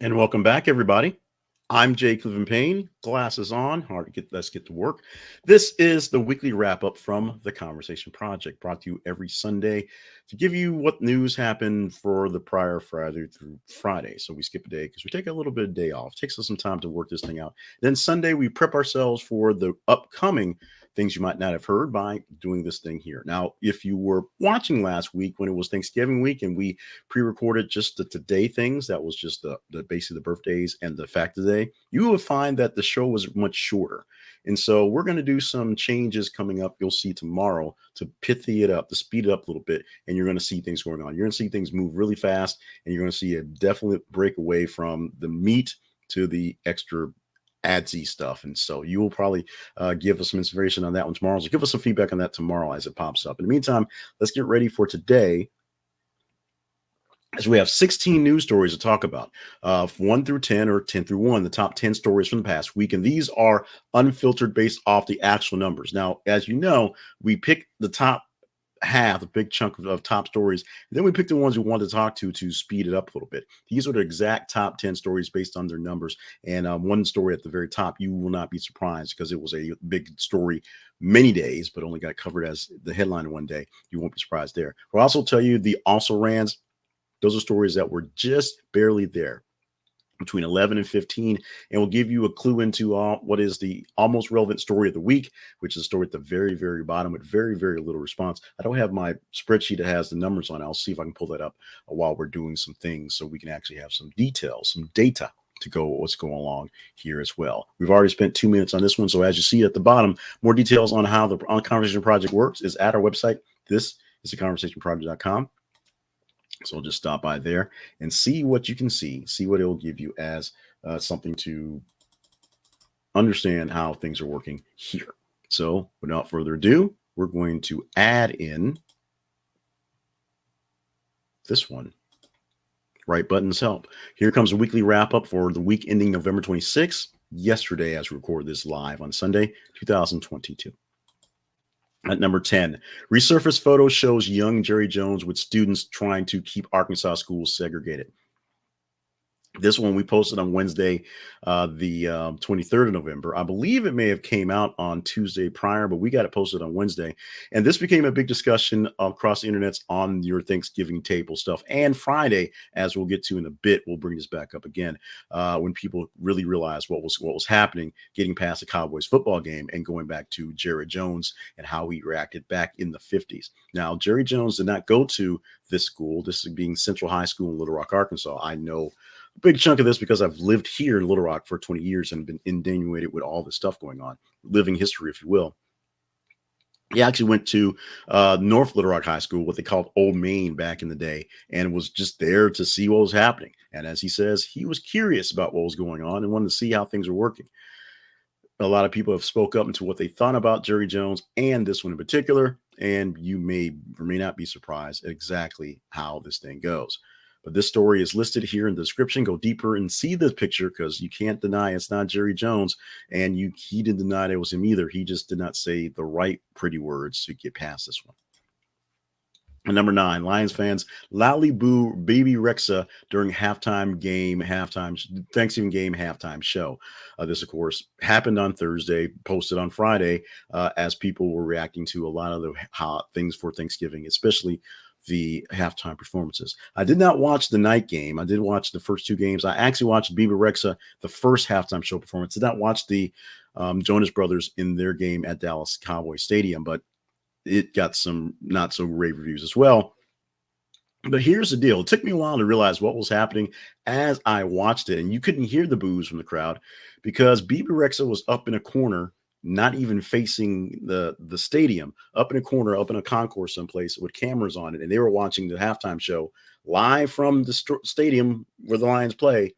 And welcome back, everybody. I'm Jay Cleveland Payne. Glasses on. Hard to get. Let's get to work. This is the weekly wrap up from the Conversation Project, brought to you every Sunday to give you what news happened for the prior Friday through Friday. So we skip a day because we take a little bit of day off. It takes us some time to work this thing out. Then Sunday we prep ourselves for the upcoming things you might not have heard by doing this thing here. Now, if you were watching last week when it was Thanksgiving week and we pre-recorded just the today things, that was just the basically the birthdays and the fact of the day, you will find that the show was much shorter. And so we're going to do some changes coming up. You'll see tomorrow to pithy it up, to speed it up a little bit, and you're going to see things going on. You're going to see things move really fast, and you're going to see a definite break away from the meat to the extra adsy stuff. And so you will probably give us some inspiration on that one tomorrow. So give us some feedback on that tomorrow as it pops up. In the meantime, let's get ready for today, as we have 16 news stories to talk about, 1 through 10 or 10 through 1, the top 10 stories from the past week. And these are unfiltered based off the actual numbers. Now, as you know, we pick the top half, a big chunk of top stories. And then we pick the ones we want to talk to speed it up a little bit. These are the exact top 10 stories based on their numbers. And one story at the very top, you will not be surprised because it was a big story many days, but only got covered as the headline one day. You won't be surprised there. We'll also tell you the also rans. Those are stories that were just barely there between 11 and 15, and we'll give you a clue into what is the almost relevant story of the week, which is a story at the very, very bottom with very, very little response. I don't have my spreadsheet that has the numbers on it. I'll see if I can pull that up while we're doing some things so we can actually have some details, some data to go what's going along here as well. We've already spent 2 minutes on this one, so as you see at the bottom, more details on how the Conversation Project works is at our website. This is theconversationproject.com. So just stop by there and see what you can see what it will give you as something to understand how things are working here. So without further ado, we're going to add in this one. Right buttons help. Here comes a weekly wrap up for the week ending November 26th, yesterday as we record this live on Sunday, 2022. At number 10, resurfaced photo shows young Jerry Jones with students trying to keep Arkansas schools segregated. This one we posted on Wednesday, the 23rd of November. I believe it may have came out on Tuesday prior, but we got it posted on Wednesday. And this became a big discussion across the internet on your Thanksgiving table stuff. And Friday, as we'll get to in a bit, we'll bring this back up again when people really realized what was happening, getting past the Cowboys football game and going back to Jerry Jones and how he reacted back in the 50s. Now, Jerry Jones did not go to this school. This is being Central High School in Little Rock, Arkansas. I know a big chunk of this because I've lived here in Little Rock for 20 years and been inundated with all this stuff going on, living history, if you will. He actually went to North Little Rock High School, what they called Old Main back in the day, and was just there to see what was happening. And as he says, he was curious about what was going on and wanted to see how things were working. A lot of people have spoke up into what they thought about Jerry Jones and this one in particular, and you may or may not be surprised at exactly how this thing goes. But this story is listed here in the description. Go deeper and see the picture because you can't deny it's not Jerry Jones. And he didn't deny it was him either. He just did not say the right pretty words to get past this one. And number 9, Lions fans loudly boo Baby Rexha during Thanksgiving game halftime show. This, of course, happened on Thursday, posted on Friday, as people were reacting to a lot of the hot things for Thanksgiving, especially the halftime performances. I did not watch the night game. I did watch the first 2 games. I actually watched Bebe Rexha, the first halftime show performance. Did not watch the Jonas Brothers in their game at Dallas Cowboys Stadium, but it got some not so great reviews as well. But here's the deal. It took me a while to realize what was happening as I watched it, and you couldn't hear the boos from the crowd because Bebe Rexha was up in a corner, not even facing the stadium, up in a corner, up in a concourse someplace with cameras on it. And they were watching the halftime show live from the stadium where the Lions play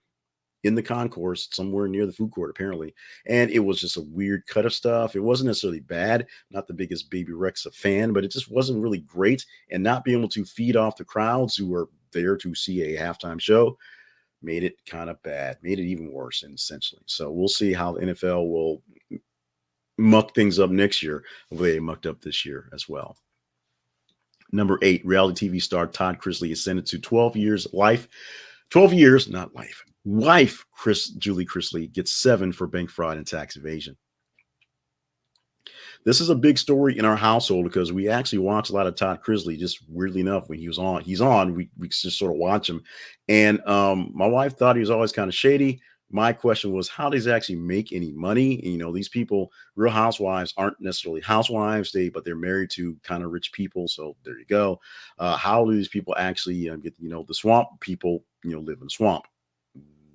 in the concourse somewhere near the food court, apparently. And it was just a weird cut of stuff. It wasn't necessarily bad. Not the biggest Baby Rexha fan, but it just wasn't really great. And not being able to feed off the crowds who were there to see a halftime show made it kind of bad, made it even worse, essentially. So we'll see how the NFL will muck things up next year the way they mucked up this year as well. Number 8, reality TV star Todd Chrisley is sentenced to 12 years, not life, Wife Julie Chrisley gets 7 for bank fraud and tax evasion. This is a big story in our household because we actually watch a lot of Todd Crisley. Just weirdly enough, when he's on. We just sort of watch him. And my wife thought he was always kind of shady. My question was, how does he actually make any money? And, these people, Real Housewives, aren't necessarily housewives, but they're married to kind of rich people. So there you go. How do these people actually get? The swamp people, live in the swamp.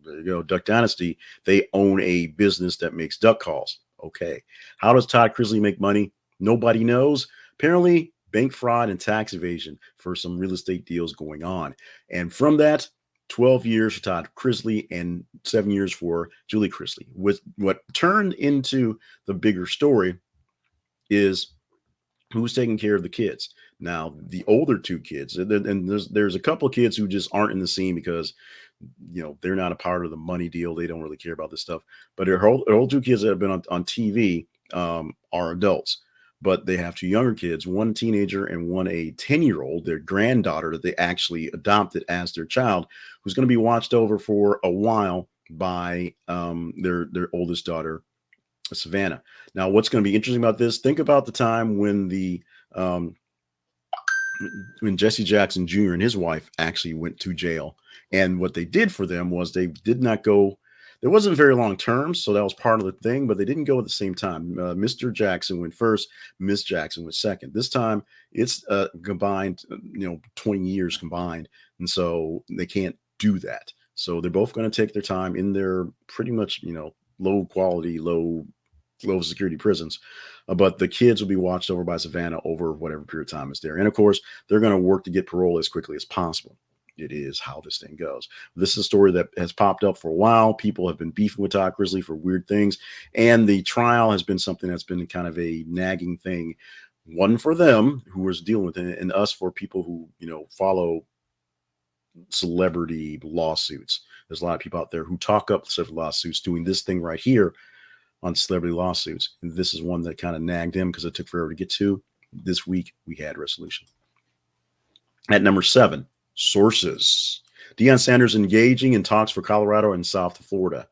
There you go. Duck Dynasty. They own a business that makes duck calls. Okay. How does Todd Crisley make money? Nobody knows. Apparently, bank fraud and tax evasion for some real estate deals going on. And from that, 12 years for Todd Crisley and 7 years for Julie Crisley. With what turned into the bigger story is who's taking care of the kids. Now, the older two kids, and there's a couple of kids who just aren't in the scene because they're not a part of the money deal. They don't really care about this stuff. But her old two kids that have been on TV are adults, but they have two younger kids, one teenager and one a 10-year-old, their granddaughter that they actually adopted as their child, who's going to be watched over for a while by their oldest daughter, Savannah. Now, what's going to be interesting about this? Think about the time when when Jesse Jackson Jr. and his wife actually went to jail. And what they did for them was they did not go, there wasn't very long terms, so that was part of the thing, but they didn't go at the same time. Mr. Jackson went first, Miss Jackson went second. This time it's combined, 20 years combined. And so they can't do that. So they're both going to take their time in their pretty much, low quality, low security prisons. But the kids will be watched over by Savannah over whatever period of time is there. And of course, they're going to work to get parole as quickly as possible. It is how this thing goes. This is a story that has popped up for a while. People have been beefing with Todd Crisley for weird things. And the trial has been something that's been kind of a nagging thing. One for them who was dealing with it, and us for people who, follow celebrity lawsuits. There's a lot of people out there who talk up celebrity lawsuits doing this thing right here on celebrity lawsuits. And this is one that kind of nagged him because it took forever to get to. This week, we had resolution. At number 7, sources. Deion Sanders engaging in talks for Colorado and South Florida.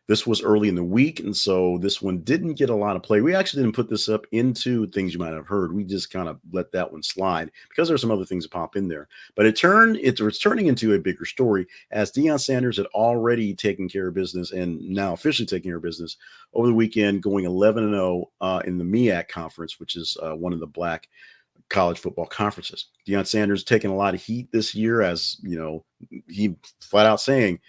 This was early in the week, and so this one didn't get a lot of play. We actually didn't put this up into things you might have heard. We just kind of let that one slide because there's some other things that pop in there. But it's turning into a bigger story as Deion Sanders had already taken care of business and now officially taking care of business over the weekend, going 11-0 in the MEAC conference, which is one of the black college football conferences. Deion Sanders taking a lot of heat this year, as he flat out saying,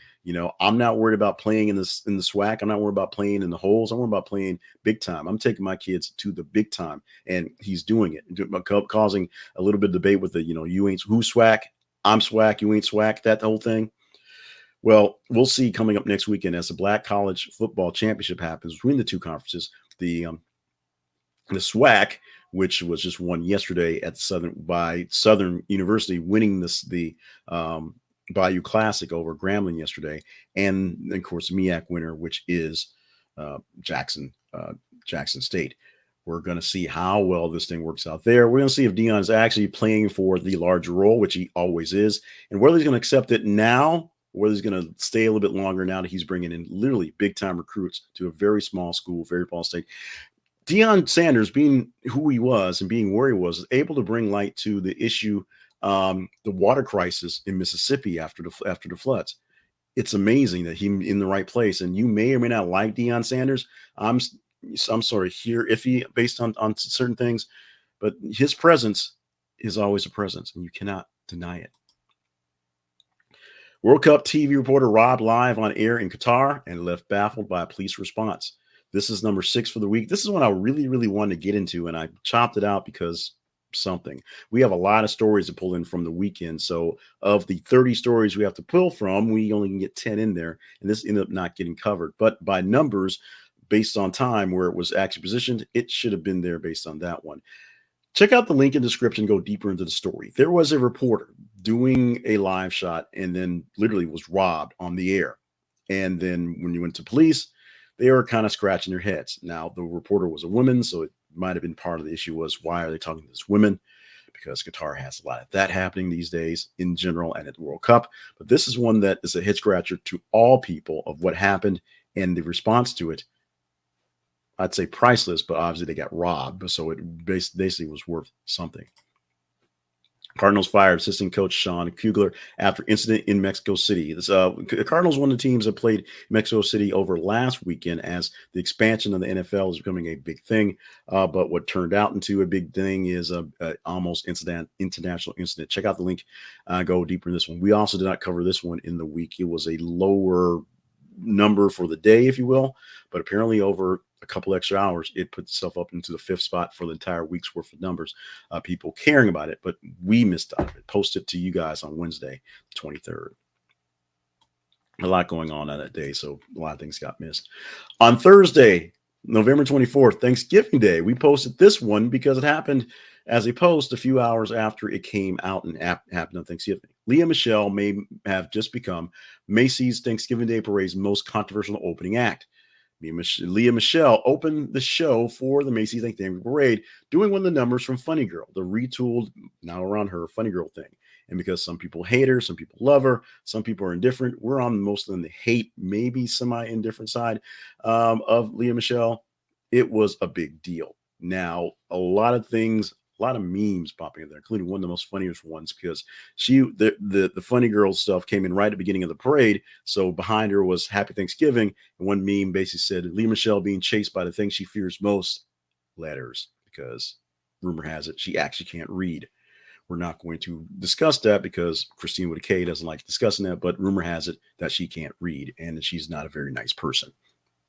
I'm not worried about playing in the SWAC. I'm not worried about playing in the holes. I'm worried about playing big time. I'm taking my kids to the big time, and he's doing it, causing a little bit of debate with the, you ain't who's SWAC, I'm SWAC, you ain't SWAC, that whole thing. Well, we'll see coming up next weekend as the Black College Football Championship happens between the two conferences. The SWAC, which was just won yesterday at Southern University, winning the Bayou Classic over Grambling yesterday, and of course MEAC winner, which is Jackson State. We're going to see how well this thing works out there. We're going to see if Deion is actually playing for the larger role, which he always is, and whether he's going to accept it now, or whether he's going to stay a little bit longer now that he's bringing in literally big time recruits to a very small school, very small state. Deion Sanders, being who he was and being where he was able to bring light to the issue, the water crisis in Mississippi after the floods. It's amazing that he's in the right place. And you may or may not like Deion Sanders. I'm sort of here iffy based on certain things, but his presence is always a presence, and you cannot deny it. World Cup TV reporter robbed live on air in Qatar and left baffled by a police response. This is number 6 for the week. This is one I really, really wanted to get into, and I chopped it out because something. We have a lot of stories to pull in from the weekend. So of the 30 stories we have to pull from, we only can get 10 in there, and this ended up not getting covered. But by numbers, based on time where it was actually positioned, it should have been there based on that one. Check out the link in the description, go deeper into the story. There was a reporter doing a live shot and then literally was robbed on the air. And then when you went to police, they were kind of scratching their heads. Now, the reporter was a woman, so it might have been part of the issue was, why are they talking to this woman? because Qatar has a lot of that happening these days in general and at the World Cup. But this is one that is a head scratcher to all people of what happened and the response to it. I'd say priceless, but obviously they got robbed. So it basically was worth something. Cardinals fired assistant coach Sean Kugler after incident in Mexico City. Cardinals, one of the teams that played Mexico City over last weekend as the expansion of the NFL is becoming a big thing. But what turned out into a big thing is a almost international incident. Check out the link. Go deeper in this one. We also did not cover this one in the week. It was a lower number for the day, if you will, but apparently over a couple extra hours, it put itself up into the 5th spot for the entire week's worth of numbers. People caring about it, but we missed out of it. Posted to you guys on Wednesday, 23rd. A lot going on that day, so a lot of things got missed. On Thursday, November 24th, Thanksgiving Day, we posted this one because it happened as a post a few hours after it came out and happened on Thanksgiving. Leah Michelle may have just become Macy's Thanksgiving Day Parade's most controversial opening act. Leah Michelle opened the show for the Macy's Thanksgiving Parade, doing one of the numbers from Funny Girl, the retooled, now around her, Funny Girl thing. And because some people hate her, some people love her, some people are indifferent, we're on most of the hate, maybe semi-indifferent side of Leah Michelle. It was a big deal. Now, a lot of memes popping in there, including one of the most funniest ones because the Funny Girl stuff came in right at the beginning of the parade. So behind her was Happy Thanksgiving. And one meme basically said, Leah Michelle being chased by the thing she fears most, letters, because rumor has it she actually can't read. We're not going to discuss that because Christine with a K doesn't like discussing that, but rumor has it that she can't read and that she's not a very nice person.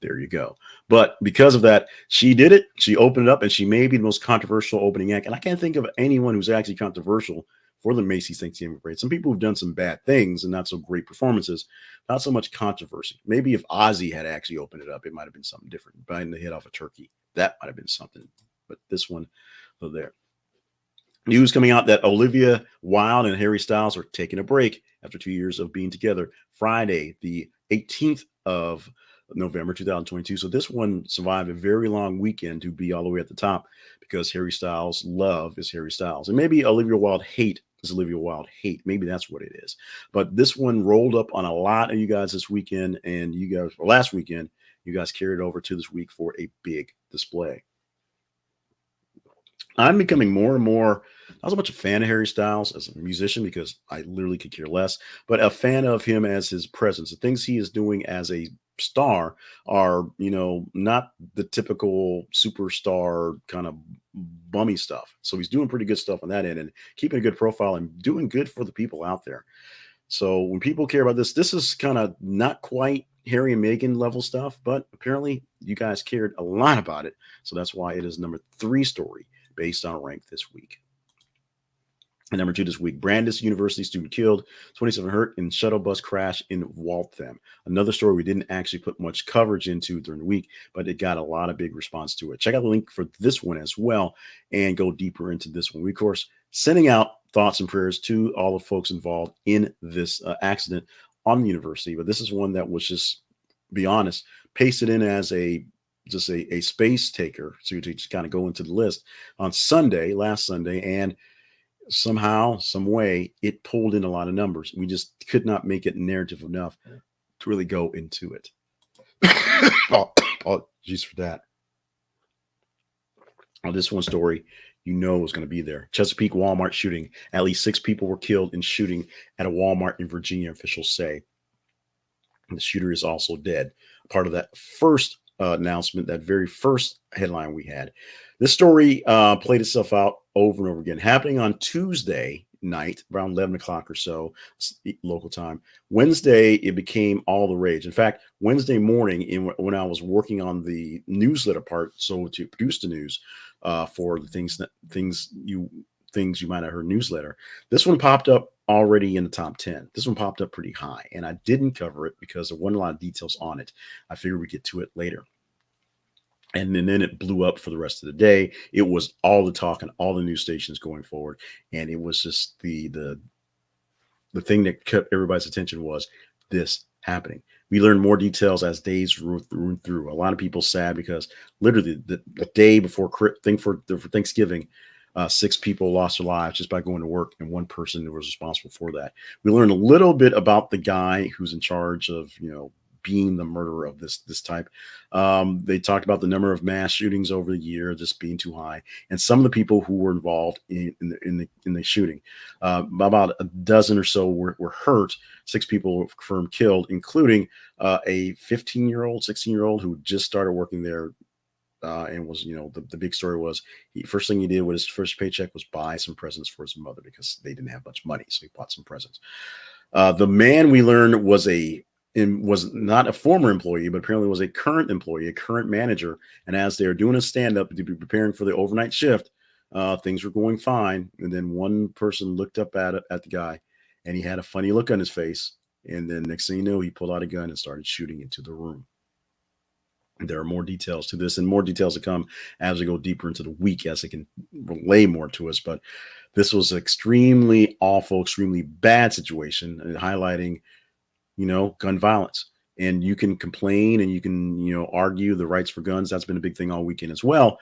There you go. But because of that, she did it. She opened it up, and she may be the most controversial opening act. And I can't think of anyone who's actually controversial for the Macy's Thanksgiving Parade. Some people have done some bad things and not so great performances, not so much controversy. Maybe if Ozzy had actually opened it up, it might have been something different. Biting the head off a turkey, that might have been something. But this one, there. News coming out that Olivia Wilde and Harry Styles are taking a break after 2 years of being together. Friday, the 18th of November 2022. So this one survived a very long weekend to be all the way at the top because Harry Styles' love is Harry Styles. And maybe Olivia Wilde hate is Olivia Wilde hate. Maybe that's what it is. But this one rolled up on a lot of you guys this weekend, and you guys, or last weekend, you guys carried over to this week for a big display. I'm becoming more and more, not so much a fan of Harry Styles as a musician because I literally could care less, but a fan of him as his presence. The things he is doing as a star are, not the typical superstar kind of bummy stuff. So he's doing pretty good stuff on that end and keeping a good profile and doing good for the people out there. So when people care about this is kind of not quite Harry and Meghan level stuff, but apparently you guys cared a lot about it. So that's why it is number 3 story based on rank this week. And number 2 this week, Brandeis University student killed, 27 hurt in shuttle bus crash in Waltham. Another story we didn't actually put much coverage into during the week, but it got a lot of big response to it. Check out the link for this one as well and go deeper into this one. We, of course, sending out thoughts and prayers to all the folks involved in this accident on the university. But this is one that was just, be honest, pasted in as a space taker. So to just kind of go into the list on last Sunday, and somehow, some way, it pulled in a lot of numbers. We just could not make it narrative enough to really go into it. Apologies for that. This one story, is going to be there. Chesapeake Walmart shooting. At least 6 people were killed in shooting at a Walmart in Virginia, officials say. And the shooter is also dead. Part of that first announcement, that very first headline we had. This story played itself out over and over again, happening on Tuesday night around 11 o'clock or so local time. Wednesday, it became all the rage. In fact, Wednesday morning, when I was working on the newsletter part, so to produce the news for the things you might have heard newsletter, this one popped up already in the top 10. This one popped up pretty high, and I didn't cover it because there wasn't a lot of details on it. I figured we'd get to it later. And then it blew up for the rest of the day. It was all the talk and all the news stations going forward. And it was just the thing that kept everybody's attention was this happening. We learned more details as days rolled through. A lot of people sad because literally the day before Thanksgiving, Six people lost their lives just by going to work, and one person was responsible for that. We learned a little bit about the guy who's in charge of, being the murderer of this type. They talked about the number of mass shootings over the year just being too high, and some of the people who were involved in the shooting. About a dozen or so were hurt. Six people were confirmed killed, including a 15-year-old, 16-year-old who just started working there, and was, the big story was, first thing he did with his first paycheck was buy some presents for his mother because they didn't have much money, so he bought some presents. The man, we learned, was not a former employee, but apparently was a current employee, a current manager. And as they're doing a stand up to be preparing for the overnight shift, things were going fine. And then one person looked up at the guy, and he had a funny look on his face. And then next thing you know, he pulled out a gun and started shooting into the room. There are more details to this and more details to come as we go deeper into the week, as they can relay more to us. But this was an extremely awful, extremely bad situation, and highlighting, gun violence. And you can complain and you can, argue the rights for guns. That's been a big thing all weekend as well.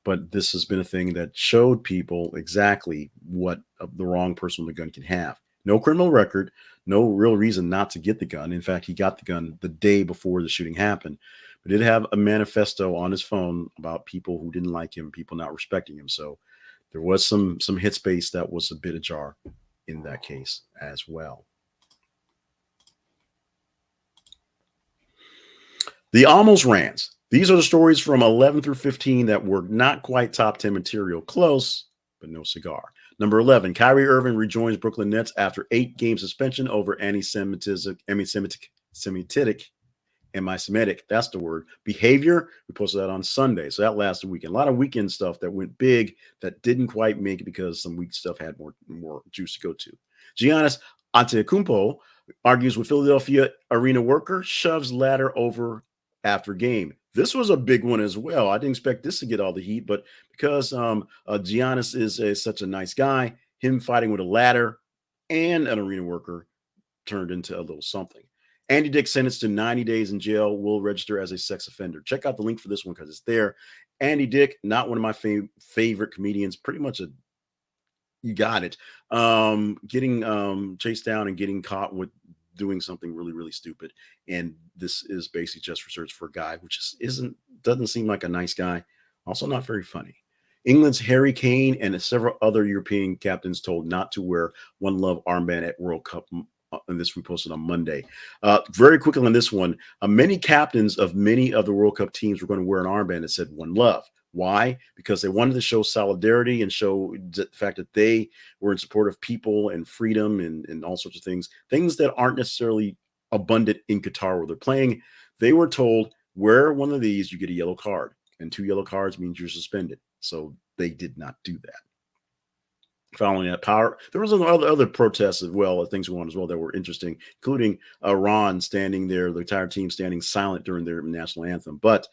But this has been a thing that showed people exactly what the wrong person with a gun can have. No criminal record, no real reason not to get the gun. In fact, he got the gun the day before the shooting happened, but did have a manifesto on his phone about people who didn't like him, people not respecting him. So there was some hit space that was a bit ajar in that case as well. The almost rants. These are the stories from 11 through 15 that were not quite top 10 material. Close, but no cigar. Number 11, Kyrie Irving rejoins Brooklyn Nets after 8-game suspension over anti-Semitic, that's the word, behavior. We posted that on Sunday. So that lasted a weekend. A lot of weekend stuff that went big that didn't quite make it because some week stuff had more juice to go to. Giannis Antetokounmpo argues with Philadelphia arena worker, shoves ladder over after game. This was a big one as well. I didn't expect this to get all the heat, but because Giannis is such a nice guy, him fighting with a ladder and an arena worker turned into a little something. Andy Dick sentenced to 90 days in jail, will register as a sex offender. Check out the link for this one because it's there. Andy Dick, not one of my favorite comedians, pretty much you got it. Getting chased down and getting caught with doing something really, really stupid. And this is basically just research for a guy which doesn't seem like a nice guy. Also not very funny. England's Harry Kane and several other European captains told not to wear One Love armband at World Cup. And this we posted on Monday. Very quickly on this one, many captains of many of the World Cup teams were going to wear an armband that said One Love. Why? Because they wanted to show solidarity and show the fact that they were in support of people and freedom and all sorts of things that aren't necessarily abundant in Qatar where they're playing. They were told, wear one of these, you get a yellow card. And 2 yellow cards means you're suspended. So they did not do that. Following that, there was other protests as well, things going on as well that were interesting, including Iran standing there, the entire team standing silent during their national anthem. But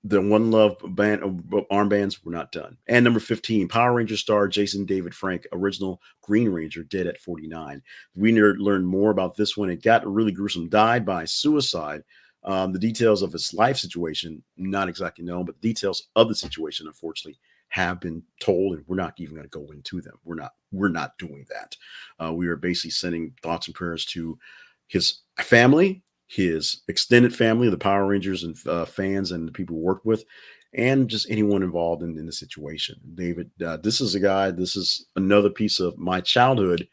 the One Love armbands were not done. And number 15, Power Ranger star Jason David Frank, original Green Ranger, dead at 49. We learned more about this one. It got really gruesome, died by suicide. The details of his life situation, not exactly known, but the details of the situation, unfortunately, have been told, and we're not even going to go into them. We're not doing that. We are basically sending thoughts and prayers to his family, his extended family, the Power Rangers and fans and the people who worked with, and just anyone involved in the situation. David, this is another piece of my childhood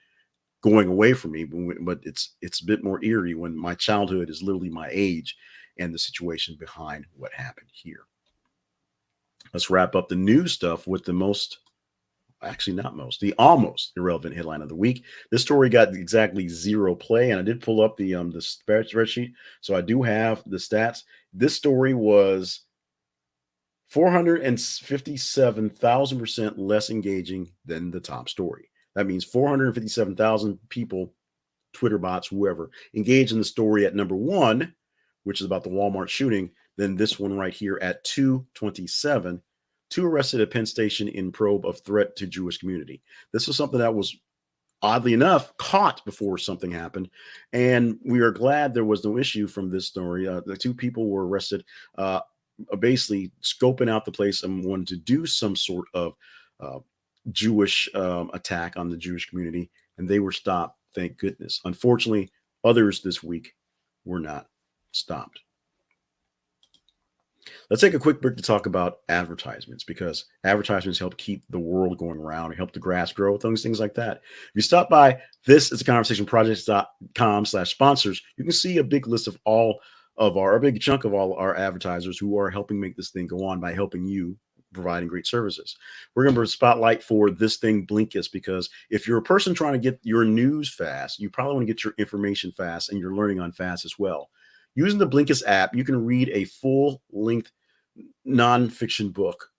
going away from me, but it's a bit more eerie when my childhood is literally my age and the situation behind what happened here. Let's wrap up the news stuff with the almost irrelevant headline of the week. This story got exactly 0 play, and I did pull up the spreadsheet, so I do have the stats. This story was 457,000% less engaging than the top story. That means 457,000 people, Twitter bots, whoever, engaged in the story at number 1, which is about the Walmart shooting, than this one right here at 227. 2 arrested at Penn Station in probe of threat to Jewish community. This was something that was, oddly enough, caught before something happened. And we are glad there was no issue from this story. The 2 people were arrested, basically scoping out the place and wanted to do some sort of uh, Jewish attack on the Jewish community, and they were stopped. Thank goodness. Unfortunately, others this week were not stopped. Let's take a quick break to talk about advertisements because advertisements help keep the world going around and help the grass grow, things like that. If you stop by this is a conversation projects.com/sponsors, you can see a big list of all of our, a big chunk of all our advertisers who are helping make this thing go on by helping you providing great services. We're going to spotlight for this thing Blinkist because if you're a person trying to get your news fast, you probably want to get your information fast and you're learning on fast as well. Using the Blinkist app, you can read a full length nonfiction book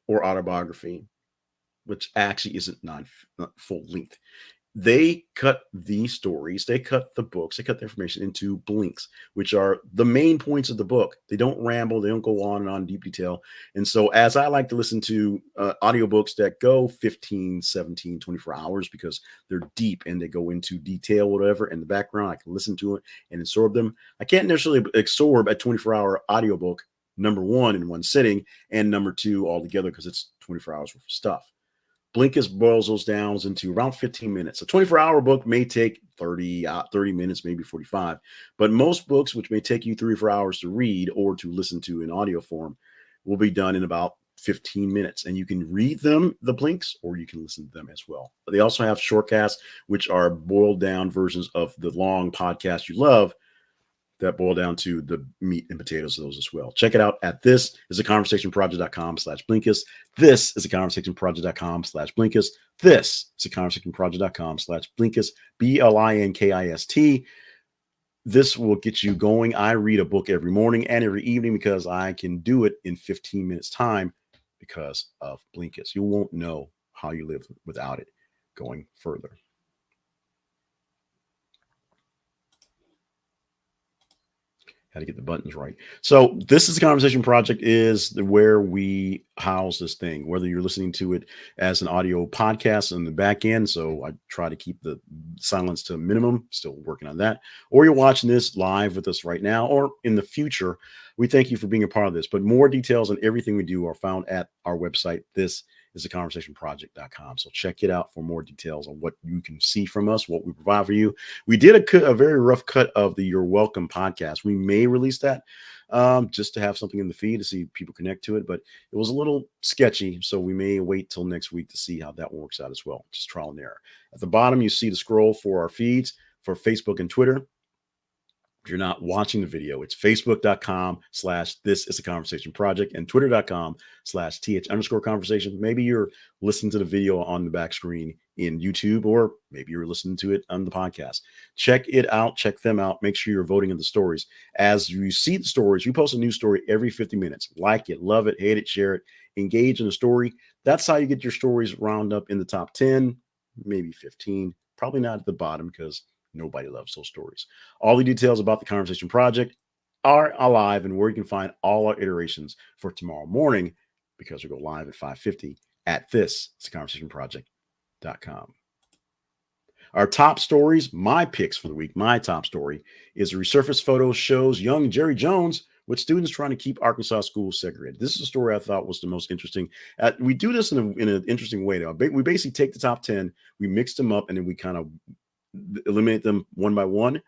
or autobiography, which actually isn't not full length. They cut the stories, they cut the books, they cut the information into blinks, which are the main points of the book. They don't ramble, they don't go on and on in deep detail. And so, as I like to listen to audiobooks that go 15, 17, 24 hours because they're deep and they go into detail, whatever, in the background, I can listen to it and absorb them. I can't necessarily absorb a 24-hour audiobook, number one, in one sitting, and number two, all together because it's 24 hours worth of stuff. Blinkist boils those down into around 15 minutes. A 24-hour book may take 30 minutes, maybe 45. But most books, which may take you 3 or 4 hours to read or to listen to in audio form, will be done in about 15 minutes. And you can read them, the blinks, or you can listen to them as well. But they also have shortcasts, which are boiled down versions of the long podcast you love that boil down to the meat and potatoes of those as well. Check it out at this is a conversationproject.com/Blinkist. This is a conversationproject.com/Blinkist. This is a conversationproject.com/Blinkist. BLINKIST. This will get you going. I read a book every morning and every evening because I can do it in 15 minutes time because of Blinkist. You won't know how you live without it going further. How to get the buttons right. So this is the Conversation Project is where we house this thing, whether you're listening to it as an audio podcast on the back end. So I try to keep the silence to a minimum, still working on that. Or you're watching this live with us right now or in the future. We thank you for being a part of this. But more details on everything we do are found at our website. This is theconversationproject.com. So check it out for more details on what you can see from us, what we provide for you. We did a very rough cut of the You're Welcome podcast. We may release that just to have something in the feed to see people connect to it, but it was a little sketchy. So we may wait till next week to see how that works out as well. Just trial and error. At the bottom, you see the scroll for our feeds for Facebook and Twitter. If you're not watching the video, it's facebook.com/this is a conversation project and twitter.com/th_conversation. Maybe you're listening to the video on the back screen in YouTube, or maybe you're listening to it on the podcast. Check it out. Check them out. Make sure you're voting in the stories. As you see the stories, we post a new story every 50 minutes. Like it, love it, hate it, share it, engage in the story. That's how you get your stories round up in the top 10, maybe 15, probably not at the bottom because nobody loves those stories. All the details about the Conversation Project are alive and where you can find all our iterations for tomorrow morning because we go live at 5:50 at this. It's conversationproject.com. Our top stories, my picks for the week, my top story is a resurfaced photo shows young Jerry Jones with students trying to keep Arkansas schools segregated. This is a story I thought was the most interesting. We do this in an interesting way, though. We basically take the top 10, we mix them up, and then we kind of eliminate them one by one.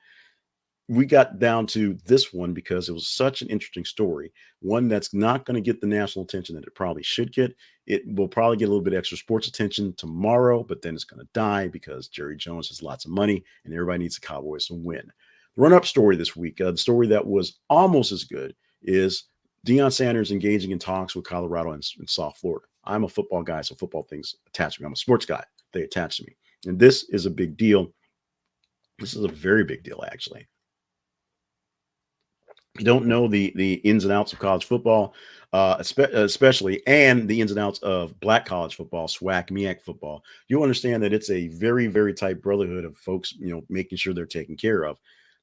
We got down to this one because it was such an interesting story, one that's not going to get the national attention that it probably should get. It will probably get a little bit extra sports attention tomorrow, but then it's going to die because Jerry Jones has lots of money and everybody needs the Cowboys to win. The run-up story this week, the story that was almost as good, is Deion Sanders engaging in talks with Colorado and South Florida. I'm a football guy, so football things attach to me. I'm a sports guy. They attach to me. And this is a big deal. This is a very big deal, actually. If you don't know the ins and outs of college football, especially, and the ins and outs of black college football, SWAC, MEAC football, you'll understand that it's a very, very tight brotherhood of folks, making sure they're taken care of.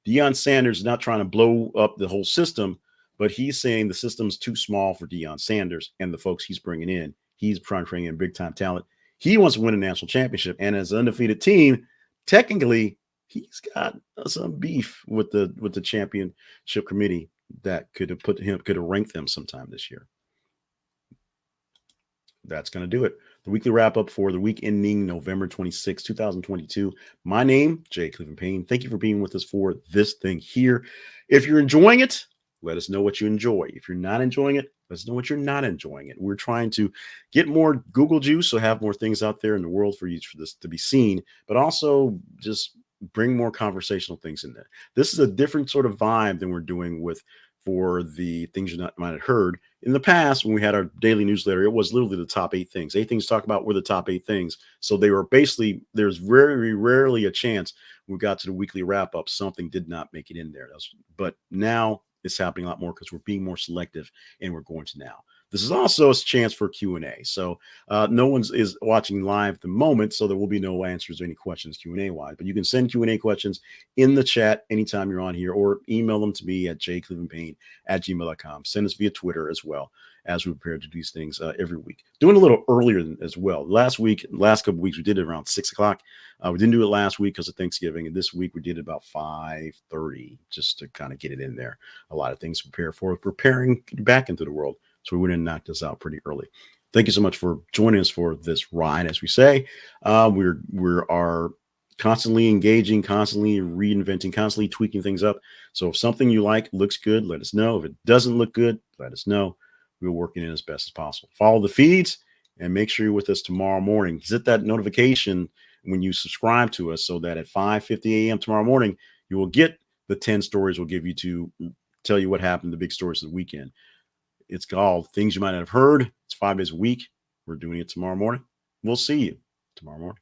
Deion Sanders is not trying to blow up the whole system, but he's saying the system's too small for Deion Sanders and the folks he's bringing in. He's trying to bring in big time talent. He wants to win a national championship, and as an undefeated team, technically, he's got some beef with the championship committee that could have ranked them sometime this year. That's going to do it the weekly wrap up for the week ending November 26, 2022. My name, Jay Cleveland Payne. Thank you for being with us for this thing here. If you're enjoying it, let us know what you enjoy. If you're not enjoying it, let us know what you're not enjoying it. We're trying to get more Google juice, so have more things out there in the world for you for this to be seen, but also just bring more conversational things in there. This is a different sort of vibe than we're doing with for the things you might have heard in the past. When we had our daily newsletter, it was literally the top 8 things. 8 things to talk about were the top 8 things. So they were basically, there's very rarely a chance we got to the weekly wrap up, something did not make it in there. But now it's happening a lot more because we're being more selective, and we're going to now. This is also a chance for Q&A. So no one's is watching live at the moment, so there will be no answers to any questions Q&A wise. But you can send Q&A questions in the chat anytime you're on here, or email them to me at jclevelandpayne@gmail.com. Send us via Twitter as well, as we prepare to do these things every week. Doing a little earlier as well. Last couple of weeks, we did it around 6 o'clock. We didn't do it last week because of Thanksgiving, and this week we did it about 5:30, just to kind of get it in there. A lot of things to prepare for, preparing back into the world. So we went and knocked this out pretty early. Thank you so much for joining us for this ride, as we say. We are constantly engaging, constantly reinventing, constantly tweaking things up. So if something you like looks good, let us know. If it doesn't look good, let us know. We're working in as best as possible. Follow the feeds and make sure you're with us tomorrow morning. Hit that notification when you subscribe to us, so that at 5:50 a.m. tomorrow morning, you will get the 10 stories we'll give you to tell you what happened, the big stories of the weekend. It's called Things You Might Not Have Heard. It's 5 days a week. We're doing it tomorrow morning. We'll see you tomorrow morning.